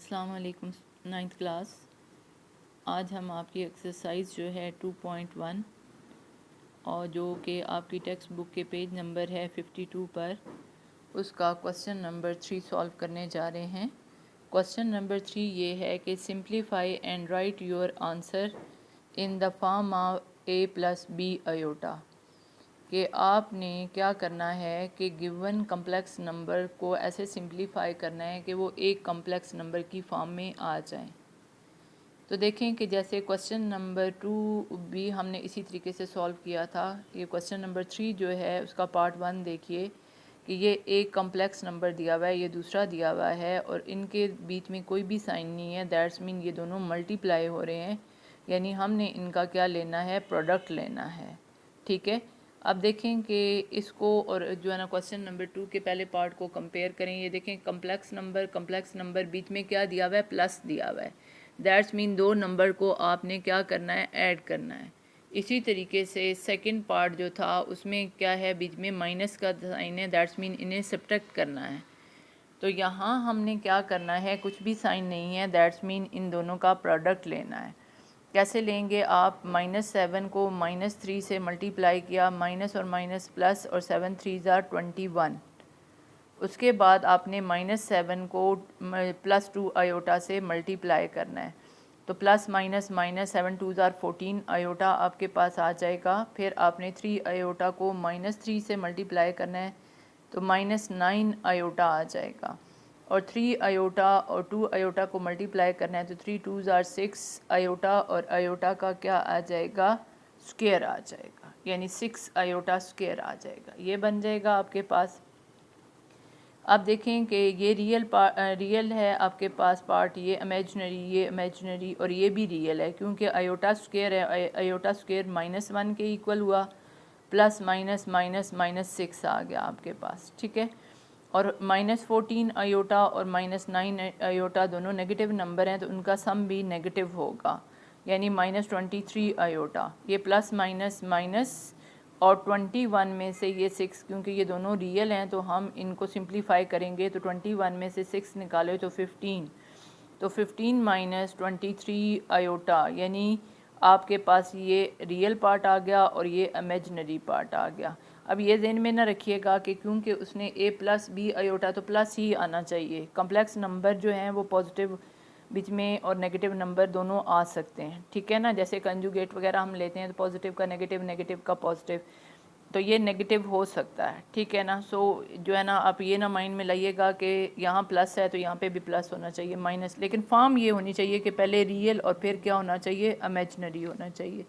अस्सलाम वालेकुम ninth class. आज हम आपकी एक्सरसाइज जो है 2.1 और जो कि आपकी टेक्स्ट बुक के पेज नंबर है 52 पर उसका क्वेश्चन नंबर 3 सॉल्व करने जा रहे हैं। क्वेश्चन नंबर 3 ये है कि simplify and write your answer in the form of a plus B iota. कि आपने क्या करना है कि गिवन कम्प्लेक्स नंबर को ऐसे सिंप्लीफाई करना है कि वो एक कम्प्लेक्स नंबर की फॉर्म में आ जाए। तो देखें कि जैसे क्वेश्चन नंबर 2 भी हमने इसी तरीके से सॉल्व किया था। ये क्वेश्चन नंबर 3 जो है उसका पार्ट 1 देखिए कि ये एक कम्प्लेक्स नंबर दिया हुआ है, ये दूसरा दिया हुआ है और इनके बीच में कोई भी साइन नहीं है। दैट्स मीन ये दोनों मल्टीप्लाई हो रहे हैं, यानी हमने इनका क्या लेना है, प्रोडक्ट लेना है। ठीक है, अब देखें कि इसको और जो है ना क्वेश्चन नंबर 2 के पहले पार्ट को कंपेयर करें। ये देखें कम्प्लेक्स नंबर बीच में क्या दिया हुआ है, प्लस दिया हुआ है। दैट्स मीन दो नंबर को आपने क्या करना है, ऐड करना है। इसी तरीके से सेकंड पार्ट जो था उसमें क्या है, बीच में माइनस का साइन है। दैट्स मीन इन्हें सब्ट्रैक्ट करना है। तो यहाँ हमने क्या करना है, कुछ भी साइन नहीं है। दैट्स मीन इन दोनों का प्रोडक्ट लेना है। कैसे लेंगे आप, -7 को -3 से मल्टीप्लाई किया, माइनस और माइनस प्लस और 7 3 ज़ार 21। उसके बाद आपने -7 को +2 अयोटा से मल्टीप्लाई करना है। तो प्लस माइनस माइनस 7 2 ज़ार 14 अयोटा आपके पास आ जाएगा। फिर आपने 3 अयोटा को -3 से मल्टीप्लाई करना है, तो -9 अयोटा आ जाएगा। और 3 अयोटा और 2 अयोटा को मल्टीप्लाई करना है, तो 3 2 ज़ार 6 अयोटा और अयोटा का क्या आ जाएगा, स्क्वायर आ जाएगा, यानी 6 अयोटा स्क्वायर आ जाएगा। ये बन जाएगा आपके पास। अब देखें कि ये रियल है आपके पास पार्ट, ये इमेजिनरी और ये भी रियल है, क्योंकि अयोटा स्क्वायर है। अयोटा स्क्वायर -1 के इक्वल हुआ, प्लस माइनस माइनस -6 आ गया आपके पास। ठीक है, और -14 अयोटा और -9 अयोटा दोनों नेगेटिव नंबर हैं, तो उनका सम भी नेगेटिव होगा, यानी -23 अयोटा। ये प्लस माइनस माइनस और 21 में से ये 6, क्योंकि ये दोनों रियल हैं तो हम इनको सिंप्लीफाई करेंगे। तो 21 में से 6 निकाले तो 15, तो 15 माइनस 23 अयोटा, यानी आपके पास ये रियल पार्ट आ गया और ये इमेजिनरी पार्ट आ गया। अब ये ध्यान में ना रखिएगा कि क्योंकि उसने a प्लस बी अयोटा, तो प्लस ही आना चाहिए। कम्प्लेक्स नंबर जो हैं वो पॉजिटिव बीच में और नेगेटिव नंबर दोनों आ सकते हैं। ठीक है ना, जैसे कंजुगेट वगैरह हम लेते हैं तो पॉजिटिव का नेगेटिव, नेगेटिव का पॉजिटिव, तो ये नेगेटिव हो सकता है। ठीक है ना, सो जो है ना आप ये ना माइंड में लाइएगा कि यहाँ प्लस है तो यहाँ पे भी प्लस होना चाहिए, माइनस, लेकिन फॉर्म ये होनी चाहिए कि पहले रियल और फिर क्या होना चाहिए, इमेजिनरी होना चाहिए।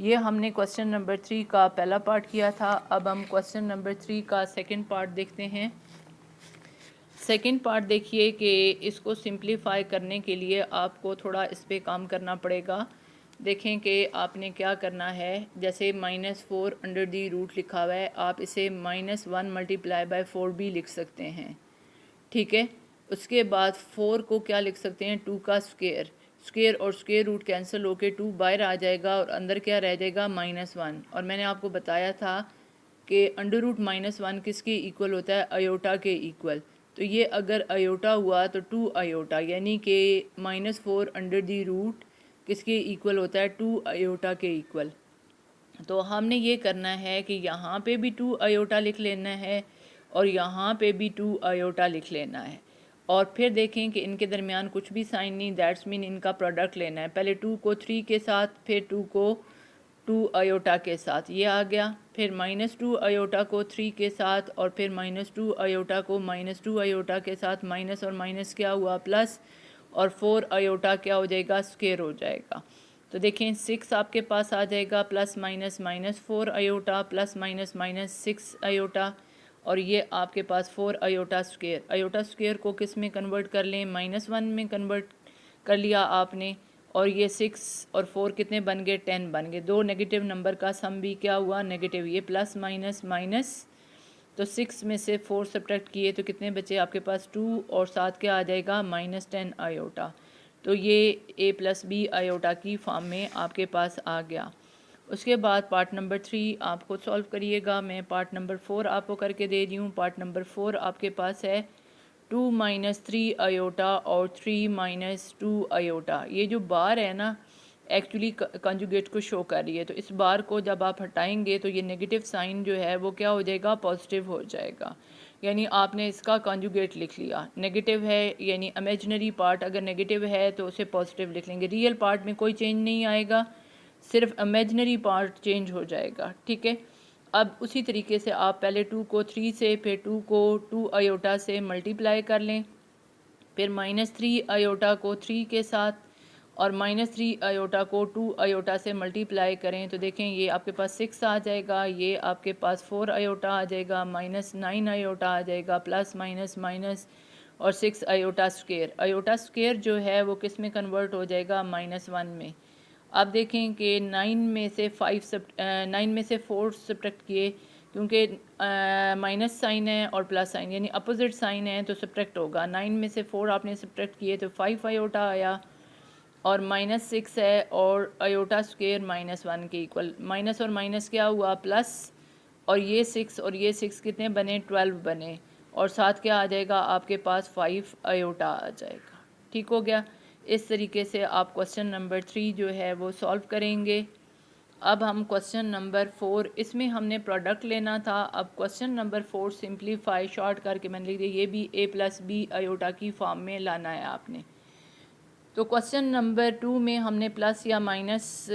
ये हमने क्वेश्चन नंबर 3 का पहला पार्ट किया था। अब हम क्वेश्चन नंबर 3 का सेकंड पार्ट देखते हैं। सेकंड पार्ट देखिए कि इसको सिंप्लीफाई करने के लिए आपको थोड़ा इस पर काम करना पड़ेगा। देखें कि आपने क्या करना है। जैसे -4 अंडर दी रूट लिखा हुआ है, आप इसे -1 मल्टीप्लाई बाय 4 भी लिख सकते हैं। ठीक है, उसके बाद 4 को क्या लिख सकते हैं, 2 का स्क्वायर। स्क्वायर और स्क्वायर रूट कैंसिल होके 2 बाहर आ जाएगा और अंदर क्या रह जाएगा, -1। और मैंने आपको बताया था कि अंडर रूट -1 किसके इक्वल होता है, अयोटा के इक्वल। तो ये अगर अयोटा हुआ तो 2 अयोटा, यानी कि -4 अंडर दी रूट किसके इक्वल होता है, 2 अयोटा के इक्वल। तो हमने ये करना है कि यहाँ पे भी 2 अयोटा लिख लेना है और यहाँ पे भी 2 अयोटा लिख लेना है। और फिर देखें कि इनके दरमियान कुछ भी साइन नहीं, दैट्स मीन इनका प्रोडक्ट लेना है। पहले 2 को 3 के साथ, फिर 2 को 2 अयोटा के साथ, ये आ गया। फिर -2 अयोटा को 3 के साथ और फिर -2 अयोटा को -2 अयोटा के साथ, माइनस और माइनस क्या हुआ, प्लस, और 4 अयोटा क्या हो जाएगा, स्क्वायर हो जाएगा। तो देखें 6 आपके पास आ जाएगा, plus minus -4 iota, plus minus 6 iota, और ये आपके पास 4 अयोटा स्क्वायर। अयोटा स्क्वायर को किस में कन्वर्ट कर लें, -1 में कन्वर्ट कर लिया आपने। और ये 6 और 4 कितने बन गए, 10 बन गए। दो नेगेटिव नंबर का सम भी क्या हुआ, नेगेटिव। ये प्लस माइनस माइनस, तो 6 में से 4 सब्ट्रैक्ट किए तो कितने बचे आपके पास, 2, और साथ क्या आ जाएगा, -10 अयोटा। तो ये a प्लस बी अयोटा की फॉर्म में आपके पास आ गया। उसके बाद पार्ट नंबर 3 आप खुद सॉल्व करिएगा। मैं पार्ट नंबर 4 आपको करके दे दी हूँ। पार्ट नंबर 4 आपके पास है 2 माइनस 3 आयोटा और 3 माइनस 2 आयोटा। ये जो बार है ना एक्चुअली कंजुगेट को शो कर रही है, तो इस बार को जब आप हटाएंगे तो ये नेगेटिव साइन जो है वो क्या हो जाएगा, पॉजिटिव हो जाएगा। यानी आपने इसका कंजुगेट लिख लिया। नेगेटिव है यानी इमेजिनरी पार्ट अगर नेगेटिव है तो उसे पॉजिटिव लिख लेंगे। रियल पार्ट में कोई चेंज नहीं आएगा, सिर्फ इमेजिनरी पार्ट चेंज हो जाएगा। ठीक है, अब उसी तरीके से आप पहले 2 को 3 से, फिर 2 को 2 आयोटा से मल्टीप्लाई कर लें, फिर माइनस 3 आयोटा को 3 के साथ और माइनस 3 आयोटा को 2 आयोटा से मल्टीप्लाई करें तो देखें ये आपके पास 6 आ जाएगा, ये आपके पास 4 आयोटा आ जाएगा, माइनस 9 आयोटा आ जाएगा, प्लस माइनस माइनस और 6 आयोटा स्क्वायर। आयोटा स्क्वायर जो है वो किस में कन्वर्ट हो जाएगा, -1 में। अब देखें कि 9 में से 4 सब्ट्रैक्ट किए, क्योंकि माइनस साइन है और प्लस साइन यानी अपोजिट साइन है तो सब्ट्रैक्ट होगा। 9 में से 4 आपने सब्ट्रैक्ट किए तो 5 आयोटा आया और -6 है और आयोटा स्क्वायर -1 के इक्वल। माइनस और माइनस क्या हुआ, प्लस, और ये 6 और ये 6 कितने बने, 12 बने, और साथ क्या आ जाएगा आपके पास 5 आयोटा आ जाएगा। ठीक हो गया। इस तरीके से आप क्वेश्चन नंबर 3 जो है वो सॉल्व करेंगे। अब हम क्वेश्चन नंबर 4, इसमें हमने प्रोडक्ट लेना था। अब क्वेश्चन नंबर 4 सिंप्लीफाई शॉर्ट करके मैंने लिख दिया, ये भी a प्लस बी आयोटा की फॉर्म में लाना है आपने। तो क्वेश्चन नंबर 2 में हमने प्लस या माइनस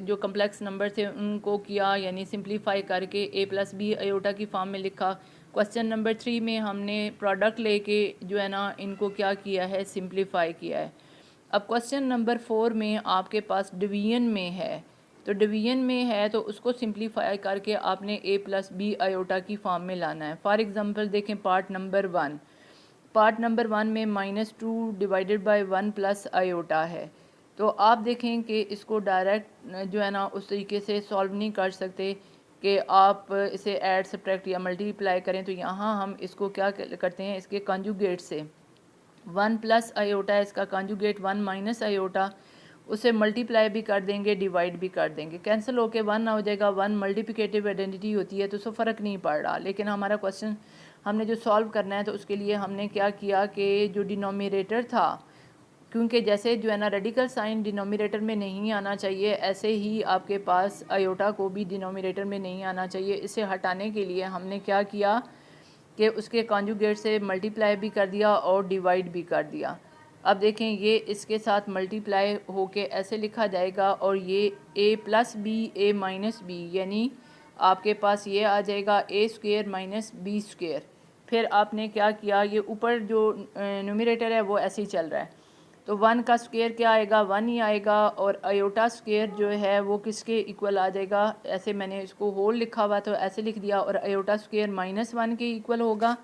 जो कम्प्लेक्स नंबर थे उनको किया, यानी सिंप्लीफाई करके a प्लस बी आयोटा की फॉर्म में लिखा। क्वेश्चन नंबर 3 में हमने प्रोडक्ट लेके जो है ना इनको क्या किया है, सिंप्लीफाई किया है। अब क्वेश्चन नंबर 4 में आपके पास डिवीजन में है, तो डिवीजन में है तो उसको सिंप्लीफाई करके आपने a प्लस बी आयोटा की फॉर्म में लाना है। फॉर एग्जांपल देखें पार्ट नंबर 1, पार्ट नंबर 1 में -2 डिवाइडेड बाय 1 प्लस आयोटा है। तो आप देखें कि इसको डायरेक्ट जो है ना उस तरीके से सॉल्व नहीं कर सकते कि आप इसे ऐड सब्ट्रैक्ट या मल्टीप्लाई करें। तो यहाँ हम इसको क्या करते हैं, इसके कंजुगेट से 1 प्लस आयोटा है, इसका कंजुगेट 1 माइनस आयोटा, उसे मल्टीप्लाई भी कर देंगे, डिवाइड भी कर देंगे, कैंसिल होके 1 हो जाएगा। 1 मल्टीप्लिकेटिव आइडेंटिटी होती है तो उससे फ़र्क नहीं पड़ रहा। लेकिन हमारा क्वेश्चन हमने जो सॉल्व करना है तो उसके लिए हमने क्या किया कि जो डिनोमिनेटर था, क्योंकि जैसे जो है ना रेडिकल साइन डिनोमिनेटर में नहीं आना चाहिए, ऐसे ही आपके पास आयोटा को भी डिनोमिनेटर में नहीं आना चाहिए। इसे हटाने के लिए हमने क्या किया कि उसके कॉन्जुगेट से मल्टीप्लाई भी कर दिया और डिवाइड भी कर दिया। अब देखें ये इसके साथ मल्टीप्लाई होके ऐसे लिखा जाएगा और ये a plus B a minus B, यानी आपके पास ये आ जाएगा a square minus B square. फिर आपने क्या किया, ये ऊपर जो न्यूमरेटर है वो ऐसे ही चल रहा है, तो 1 का स्क्वायर क्या आएगा, 1 ही आएगा, और आयोटा स्क्वायर जो है वो किसके इक्वल आ जाएगा, ऐसे मैंने इसको होल लिखा हुआ तो ऐसे लिख दिया, और आयोटा स्क्वायर -1 के इक्वल होगा,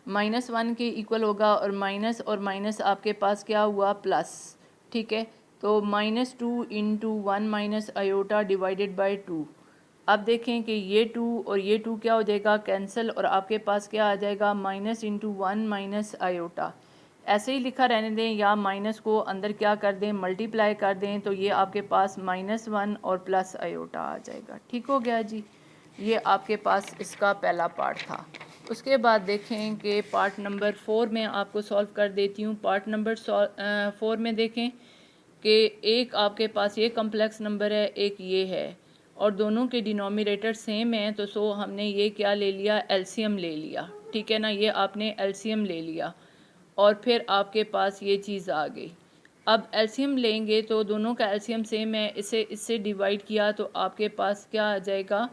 -1 के इक्वल होगा, और माइनस और माइनस आपके पास क्या हुआ, प्लस। ठीक है, तो -2 into 1 minus iota divided by 2। अब देखें कि ये 2 और ये 2 क्या हो जाएगा, कैंसिल, और आपके पास क्या आ जाएगा, माइनस इंटू 1 माइनस आयोटा। ऐसे ही लिखा रहने दें या माइनस को अंदर क्या कर दें, मल्टीप्लाई कर दें, तो ये आपके पास -1 और प्लस आयोटा आ जाएगा। ठीक हो गया जी, ये आपके पास इसका पहला पार्ट था। उसके बाद देखें कि पार्ट नंबर 4 में आपको सॉल्व कर देती हूँ। पार्ट नंबर 4 में देखें कि एक आपके पास ये कम्प्लेक्स नंबर है, एक ये है, और दोनों के डिनोमिनेटर सेम हैं, तो सो हमने ये क्या ले लिया, एलसीएम ले लिया। ठीक है ना, ये आपने एलसीएम ले लिया और फिर आपके पास ये चीज़ आ गई। अब एलसीएम लेंगे तो दोनों का एलसीएम सेम है, इसे इससे डिवाइड किया तो आपके पास क्या आ जाएगा,